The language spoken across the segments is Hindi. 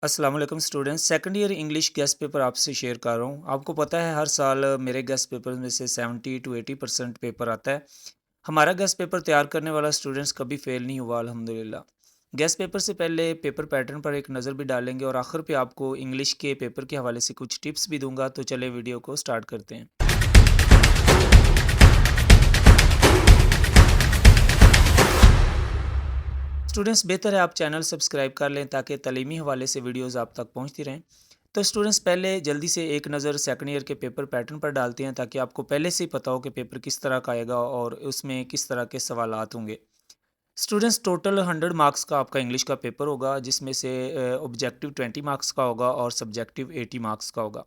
अस्सलाम वालेकुम students. Second year English guest paper आपसे शेयर कर रहा हूँ। आपको पता है हर साल मेरे गेस्ट पेपर में से 70 टू 80% पेपर आता है। हमारा गेस्ट पेपर तैयार करने वाला स्टूडेंट्स कभी फेल नहीं हुआ अल्हम्दुलिल्लाह। गेस्ट पेपर से पहले पेपर पैटर्न पर एक नज़र भी डालेंगे और आखिर पे आपको इंग्लिश के पेपर के हवाले से कुछ टिप्स भी दूंगा। तो चले वीडियो को स्टार्ट करते हैं। स्टूडेंट्स बेहतर है आप चैनल सब्सक्राइब कर लें ताकि तालीमी हवाले से वीडियोज़ आप तक पहुँचती रहें। तो स्टूडेंट्स पहले जल्दी से एक नज़र सेकंड ईयर के पेपर पैटर्न पर डालते हैं ताकि आपको पहले से ही पता हो कि पेपर किस तरह का आएगा और उसमें किस तरह के सवालात होंगे। स्टूडेंट्स टोटल 100 मार्क्स का आपका इंग्लिश का पेपर होगा, जिसमें से ऑब्जेक्टिव 20 मार्क्स का होगा और सब्जेक्टिव 80 मार्क्स का होगा।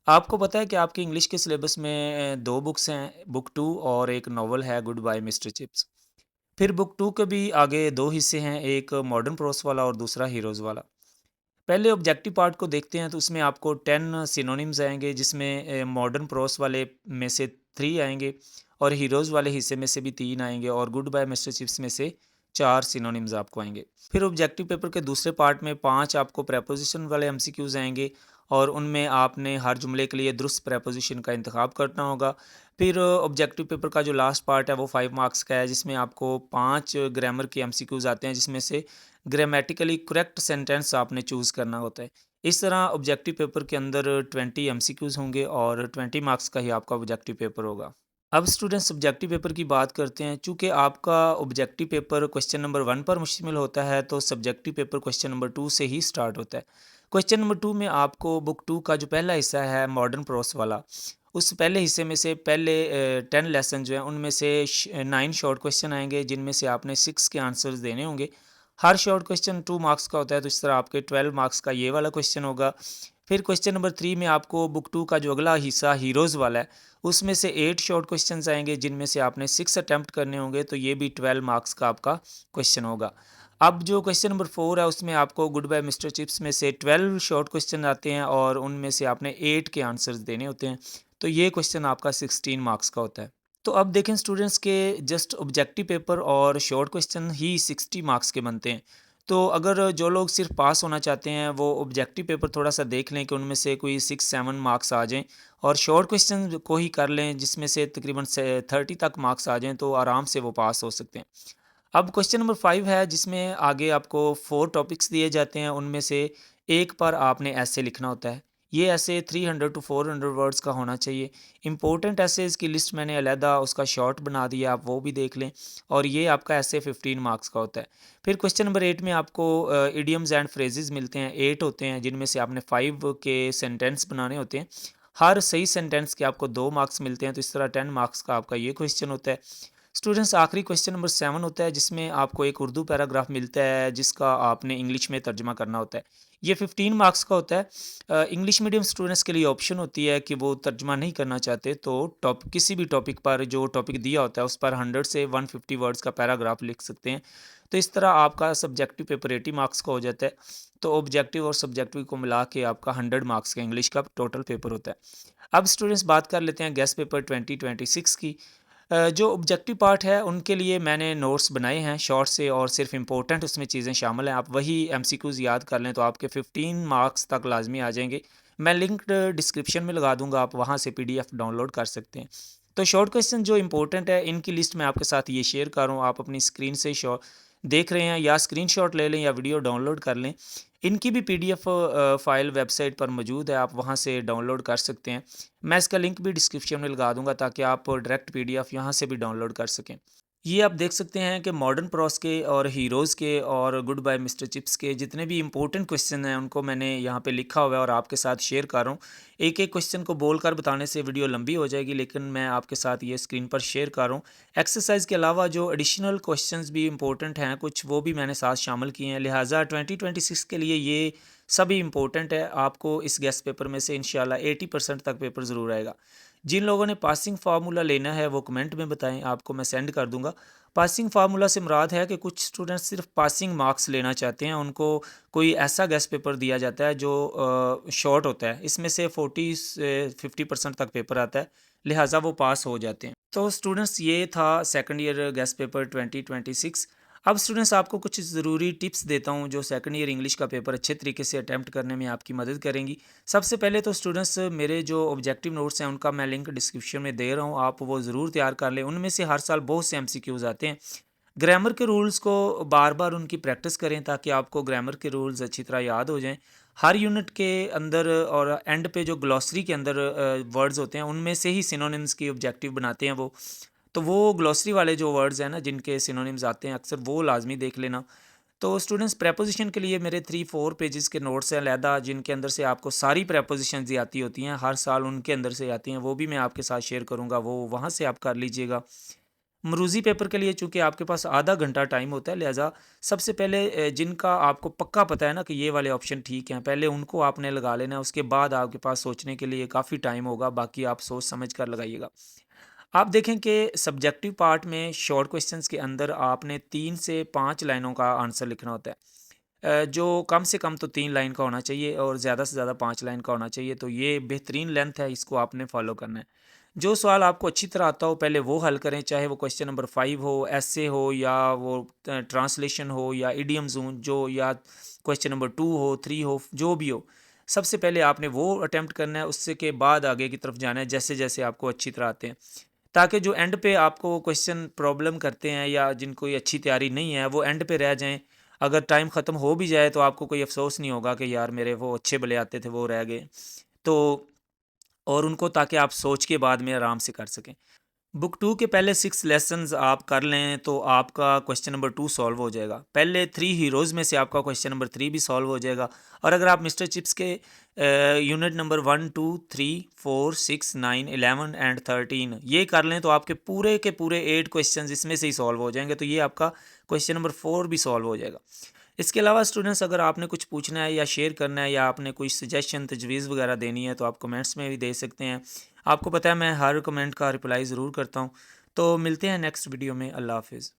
आपको पता है कि आपके इंग्लिश के सिलेबस में दो बुक्स हैं, बुक टू और एक नावल है गुड बाय मिस्टर चिप्स। फिर बुक टू के भी आगे दो हिस्से हैं, एक मॉडर्न प्रोस वाला और दूसरा हीरोज़ वाला। पहले ऑब्जेक्टिव पार्ट को देखते हैं तो उसमें आपको 10 सिनोनिम्स आएँगे, जिसमें मॉडर्न प्रोस वाले में से 3 आएँगे और हीरोज़ वाले हिस्से में से भी 3 आएँगे और गुड बाय मिस्टर चिप्स में से 4 सिनोनिम्स आपको आएँगे। फिर ऑब्जेक्टिव पेपर के दूसरे पार्ट में 5 आपको प्रीपोज़िशन वाले एमसीक्यूज़ आएँगे और उनमें आपने हर जुमले के लिए दुरुस्त प्रीपोज़िशन का इंतखाब करना होगा। फिर ऑब्जेक्टिव पेपर का जो लास्ट पार्ट है वो 5 मार्क्स का है, जिसमें आपको 5 ग्रामर के एमसीक्यूज़ आते हैं, जिसमें से ग्रामेटिकली करेक्ट सेंटेंस आपने चूज़ करना होता है। इस तरह ऑब्जेक्टिव पेपर के अंदर 20 एमसीक्यूज़ होंगे और 20 मार्क्स का ही आपका ऑब्जेक्टिव पेपर होगा। अब स्टूडेंट्स ऑब्जेक्टिव पेपर की बात करते हैं। चूँकि आपका ऑब्जेक्टिव पेपर क्वेश्चन नंबर 1 पर मुश्तमिल होता है, तो सब्जेक्टिव पेपर क्वेश्चन नंबर 2 से ही स्टार्ट होता है। क्वेश्चन नंबर 2 में आपको बुक 2 का जो पहला हिस्सा है मॉडर्न प्रोस वाला, उस पहले हिस्से में से पहले 10 लेसन जो हैं उनमें से 9 शॉर्ट क्वेश्चन आएँगे, जिनमें से आपने 6 के आंसर्स देने होंगे। हर शॉर्ट क्वेश्चन 2 मार्क्स का होता है, तो इस तरह आपके 12 मार्क्स का ये वाला क्वेश्चन होगा। फिर क्वेश्चन नंबर 3 में आपको बुक 2 का जो अगला हिस्सा हीरोज़ वाला है, उसमें से 8 शॉर्ट क्वेश्चंस आएँगे, जिनमें से आपने 6 अटेम्प्ट करने होंगे, तो ये भी 12 मार्क्स का आपका क्वेश्चन होगा। अब जो क्वेश्चन नंबर 4 है उसमें आपको गुड बाय मिस्टर चिप्स में से 12 शॉर्ट क्वेश्चन आते हैं और उनमें से आपने 8 के आंसर्स देने होते हैं, तो ये क्वेश्चन आपका 16 मार्क्स का होता है। तो अब देखें स्टूडेंट्स के जस्ट ऑब्जेक्टिव पेपर और शॉर्ट क्वेश्चन ही 60 मार्क्स के बनते हैं। तो अगर जो लोग सिर्फ पास होना चाहते हैं वो ऑब्जेक्टिव पेपर थोड़ा सा देख लें कि उनमें से कोई 6-7 मार्क्स आ जाएँ और शॉर्ट क्वेश्चन को ही कर लें, जिसमें से तकरीबन से 30 तक मार्क्स आ जाएँ, तो आराम से वो पास हो सकते हैं। अब क्वेश्चन नंबर 5 है, जिसमें आगे आपको 4 टॉपिक्स दिए जाते हैं, उनमें से एक पर आपने ऐसे लिखना होता है। ये ऐसे 300 टू 400 वर्ड्स का होना चाहिए। इंपॉर्टेंट ऐसेज़ की लिस्ट मैंने अलहदा उसका शॉर्ट बना दिया, आप वो भी देख लें और ये आपका ऐसे 15 मार्क्स का होता है। फिर क्वेश्चन नंबर 8 में आपको इडियम्स एंड फ्रेजेस मिलते हैं, 8 होते हैं, जिनमें से आपने 5 के सेंटेंस बनाने होते हैं। हर सही सेंटेंस के आपको 2 मार्क्स मिलते हैं, तो इस तरह 10 मार्क्स का आपका ये क्वेश्चन होता है। स्टूडेंट्स आखिरी क्वेश्चन नंबर 7 होता है, जिसमें आपको एक उर्दू पैराग्राफ मिलता है, जिसका आपने इंग्लिश में तर्जुमा करना होता है। ये 15 मार्क्स का होता है। इंग्लिश मीडियम स्टूडेंट्स के लिए ऑप्शन होती है कि वो तर्जुमा नहीं करना चाहते, तो किसी भी टॉपिक पर जो टॉपिक दिया होता है उस पर 100 से 150 वर्ड्स का पैराग्राफ लिख सकते हैं। तो इस तरह आपका सब्जेक्टिव पेपर 80 मार्क्स का हो जाता है। तो ऑब्जेक्टिव और सब्जेक्टिव को मिला के आपका 100 मार्क्स का इंग्लिश का टोटल पेपर होता है। अब स्टूडेंट्स बात कर लेते हैं गेस्ट पेपर 2026 की। जो ऑब्जेक्टिव पार्ट है उनके लिए मैंने नोट्स बनाए हैं शॉर्ट से, और सिर्फ इम्पोर्टेंट उसमें चीज़ें शामिल हैं। आप वही एमसीक्यूज़ याद कर लें तो आपके 15 मार्क्स तक लाजमी आ जाएंगे। मैं लिंक डिस्क्रिप्शन में लगा दूंगा, आप वहाँ से पीडीएफ डाउनलोड कर सकते हैं। तो शॉर्ट क्वेश्चन जो इंपॉर्टेंट है इनकी लिस्ट मैं आपके साथ ये शेयर कर रहा हूँ। आप अपनी स्क्रीन से शॉर्ट देख रहे हैं या स्क्रीनशॉट ले लें या वीडियो डाउनलोड कर लें। इनकी भी पीडीएफ फाइल वेबसाइट पर मौजूद है, आप वहाँ से डाउनलोड कर सकते हैं। मैं इसका लिंक भी डिस्क्रिप्शन में लगा दूंगा ताकि आप डायरेक्ट पीडीएफ यहाँ से भी डाउनलोड कर सकें। ये आप देख सकते हैं कि मॉडर्न प्रॉस के और हीरोज़ के और गुड बाय मिस्टर चिप्स के जितने भी इंपॉर्टेंट क्वेश्चन हैं उनको मैंने यहाँ पे लिखा हुआ है और आपके साथ शेयर कर रहा हूँ। एक एक क्वेश्चन को बोलकर बताने से वीडियो लंबी हो जाएगी, लेकिन मैं आपके साथ ये स्क्रीन पर शेयर कर रहा हूँ। एक्सरसाइज के अलावा जो एडिशनल क्वेश्चंस भी इंपॉर्टेंट हैं कुछ, वो भी मैंने साथ शामिल किए हैं, लिहाजा 2026 के लिए ये सभी इंपॉर्टेंट है। आपको इस गेस्ट पेपर में से इंशाल्लाह 80% तक पेपर ज़रूर आएगा। जिन लोगों ने पासिंग फार्मूला लेना है वो कमेंट में बताएं, आपको मैं सेंड कर दूंगा। पासिंग फार्मूला से मुराद है कि कुछ स्टूडेंट्स सिर्फ पासिंग मार्क्स लेना चाहते हैं, उनको कोई ऐसा गेस्ट पेपर दिया जाता है जो शॉर्ट होता है, इसमें से 40 से 50% तक पेपर आता है, लिहाजा वो पास हो जाते हैं। तो स्टूडेंट्स ये था सेकंड ईयर गेस्ट पेपर 2026। अब स्टूडेंट्स आपको कुछ ज़रूरी टिप्स देता हूँ जो सेकंड ईयर इंग्लिश का पेपर अच्छे तरीके से अटैम्प्ट करने में आपकी मदद करेंगी। सबसे पहले तो स्टूडेंट्स मेरे जो ऑब्जेक्टिव नोट्स हैं उनका मैं लिंक डिस्क्रिप्शन में दे रहा हूँ, आप वो ज़रूर तैयार कर लें। उनमें से हर साल बहुत से एमसीक्यूज़ आते हैं। ग्रामर के रूल्स को बार बार उनकी प्रैक्टिस करें ताकि आपको ग्रामर के रूल्स अच्छी तरह याद हो जाएं। हर यूनिट के अंदर और एंड पे जो ग्लॉसरी के अंदर वर्ड्स होते हैं उनमें से ही सिनोनिम्स की ऑब्जेक्टिव बनाते हैं वो। तो वो ग्लॉसरी वाले जो वर्ड्स हैं ना जिनके सिनोनिम्स आते हैं अक्सर वो लाजमी देख लेना। तो स्टूडेंट्स प्रेपोजिशन के लिए मेरे 3-4 पेजेस के नोट्स हैं अलहदा, जिनके अंदर से आपको सारी प्रेपोजिशन ही आती होती हैं, हर साल उनके अंदर से आती हैं, वो भी मैं आपके साथ शेयर करूँगा, वो वहाँ से आप कर लीजिएगा। मरूज़ी पेपर के लिए चूँकि आपके पास आधा घंटा टाइम होता है, लिहाजा सबसे पहले जिनका आपको पक्का पता है ना कि ये वाले ऑप्शन ठीक हैं, पहले उनको आपने लगा लेना है, उसके बाद आपके पास सोचने के लिए काफ़ी टाइम होगा, बाकी आप सोच समझ कर लगाइएगा। आप देखें कि सब्जेक्टिव पार्ट में शॉर्ट क्वेश्चंस के अंदर आपने 3 से 5 लाइनों का आंसर लिखना होता है। जो कम से कम तो 3 लाइन का होना चाहिए और ज़्यादा से ज़्यादा 5 लाइन का होना चाहिए, तो ये बेहतरीन लेंथ है, इसको आपने फॉलो करना है। जो सवाल आपको अच्छी तरह आता हो पहले वो हल करें, चाहे वो क्वेश्चन नंबर 5 हो, एसे हो या वो ट्रांसलेशन हो या इडियम्स हों जो, या क्वेश्चन नंबर 2 हो, 3 हो, जो भी हो। सबसे पहले आपने वो अटेम्प्ट करना है, उससे के बाद आगे की तरफ जाना है जैसे-जैसे आपको अच्छी तरह आते हैं। ताकि जो एंड पे आपको क्वेश्चन प्रॉब्लम करते हैं या जिनको ये अच्छी तैयारी नहीं है वो एंड पे रह जाएँ। अगर टाइम ख़त्म हो भी जाए तो आपको कोई अफ़सोस नहीं होगा कि यार मेरे वो अच्छे भले आते थे वो रह गए। तो और उनको ताकि आप सोच के बाद में आराम से कर सकें। बुक 2 के पहले 6 लेसन्स आप कर लें तो आपका क्वेश्चन नंबर 2 सॉल्व हो जाएगा। पहले 3 हीरोज़ में से आपका क्वेश्चन नंबर 3 भी सॉल्व हो जाएगा। और अगर आप मिस्टर चिप्स के यूनिट नंबर 1, 2, 3, 4, 6, 9, 11 एंड 13 ये कर लें तो आपके पूरे के पूरे 8 क्वेश्चंस इसमें से ही सॉल्व हो जाएंगे। तो ये आपका क्वेश्चन नंबर 4 भी सॉल्व हो जाएगा। इसके अलावा स्टूडेंट्स अगर आपने कुछ पूछना है या शेयर करना है या आपने कोई सजेशन तजवीज़ वगैरह देनी है तो आप कमेंट्स में भी दे सकते हैं। आपको पता है मैं हर कमेंट का रिप्लाई ज़रूर करता हूँ। तो मिलते हैं नेक्स्ट वीडियो में। अल्लाह हाफ़िज़।